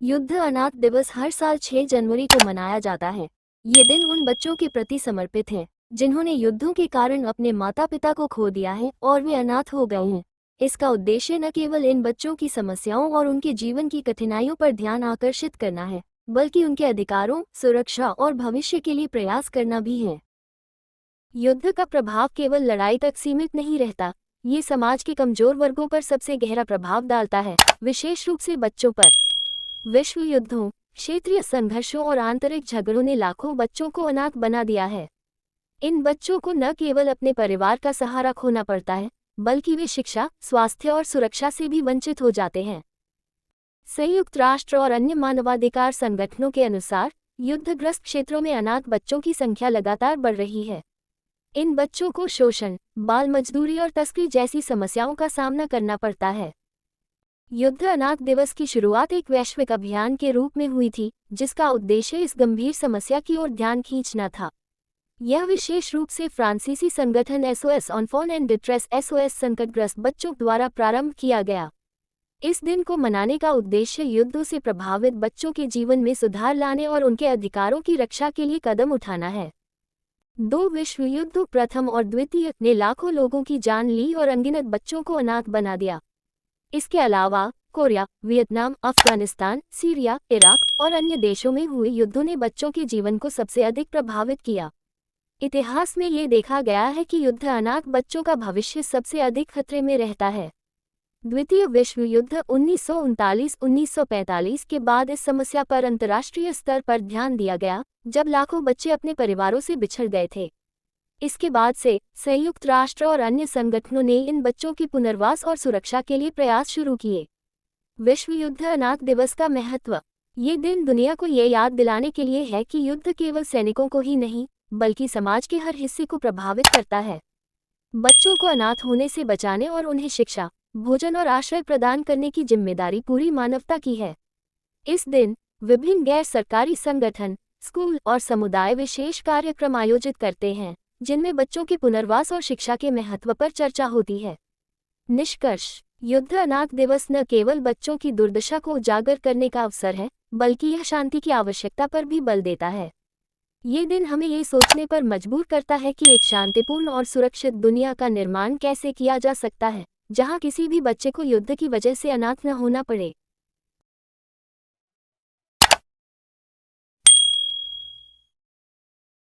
युद्ध अनाथ दिवस हर साल 6 जनवरी को मनाया जाता है। ये दिन उन बच्चों के प्रति समर्पित है जिन्होंने युद्धों के कारण अपने माता पिता को खो दिया है और वे अनाथ हो गए हैं। इसका उद्देश्य न केवल इन बच्चों की समस्याओं और उनके जीवन की कठिनाइयों पर ध्यान आकर्षित करना है, बल्कि उनके अधिकारों, सुरक्षा और भविष्य के लिए प्रयास करना भी है। युद्ध का प्रभाव केवल लड़ाई तक सीमित नहीं रहता, ये समाज के कमजोर वर्गों पर सबसे गहरा प्रभाव डालता है, विशेष रूप से बच्चों पर। विश्व युद्धों, क्षेत्रीय संघर्षों और आंतरिक झगड़ों ने लाखों बच्चों को अनाथ बना दिया है। इन बच्चों को न केवल अपने परिवार का सहारा खोना पड़ता है, बल्कि वे शिक्षा, स्वास्थ्य और सुरक्षा से भी वंचित हो जाते हैं। संयुक्त राष्ट्र और अन्य मानवाधिकार संगठनों के अनुसार युद्धग्रस्त क्षेत्रों में अनाथ बच्चों की संख्या लगातार बढ़ रही है। इन बच्चों को शोषण, बाल मजदूरी और तस्करी जैसी समस्याओं का सामना करना पड़ता है। युद्ध अनाथ दिवस की शुरुआत एक वैश्विक अभियान के रूप में हुई थी, जिसका उद्देश्य इस गंभीर समस्या की ओर ध्यान खींचना था। यह विशेष रूप से फ्रांसीसी संगठन एसओएस ऑनफॉन एंड डिट्रेस एसओएस संकटग्रस्त बच्चों द्वारा प्रारंभ किया गया। इस दिन को मनाने का उद्देश्य युद्धों से प्रभावित बच्चों के जीवन में सुधार लाने और उनके अधिकारों की रक्षा के लिए कदम उठाना है। 2 विश्व युद्ध, प्रथम और द्वितीय, ने लाखों लोगों की जान ली और अनगिनत बच्चों को अनाथ बना दिया। इसके अलावा Korea, Vietnam, Afghanistan, Syria, Iraq और अन्य देशों में हुए युद्धों ने बच्चों के जीवन को सबसे अधिक प्रभावित किया। इतिहास में ये देखा गया है कि युद्ध अनाथ बच्चों का भविष्य सबसे अधिक खतरे में रहता है। द्वितीय विश्व युद्ध 1939-1945 के बाद इस समस्या पर अंतर्राष्ट्रीय स्तर पर ध्यान दिया गया, जब लाखों बच्चे अपने परिवारों से बिछड़ गए थे। इसके बाद से संयुक्त राष्ट्र और अन्य संगठनों ने इन बच्चों की पुनर्वास और सुरक्षा के लिए प्रयास शुरू किए। विश्व युद्ध अनाथ दिवस का महत्व। ये दिन दुनिया को ये याद दिलाने के लिए है कि युद्ध केवल सैनिकों को ही नहीं, बल्कि समाज के हर हिस्से को प्रभावित करता है। बच्चों को अनाथ होने से बचाने और उन्हें शिक्षा, भोजन और आश्रय प्रदान करने की जिम्मेदारी पूरी मानवता की है। इस दिन विभिन्न गैर सरकारी संगठन, स्कूल और समुदाय विशेष कार्यक्रम आयोजित करते हैं, जिनमें बच्चों के पुनर्वास और शिक्षा के महत्व पर चर्चा होती है। निष्कर्ष: युद्ध अनाथ दिवस न केवल बच्चों की दुर्दशा को उजागर करने का अवसर है, बल्कि यह शांति की आवश्यकता पर भी बल देता है। ये दिन हमें ये सोचने पर मजबूर करता है कि एक शांतिपूर्ण और सुरक्षित दुनिया का निर्माण कैसे किया जा सकता है, जहां किसी भी बच्चे को युद्ध की वजह से अनाथ न होना पड़े।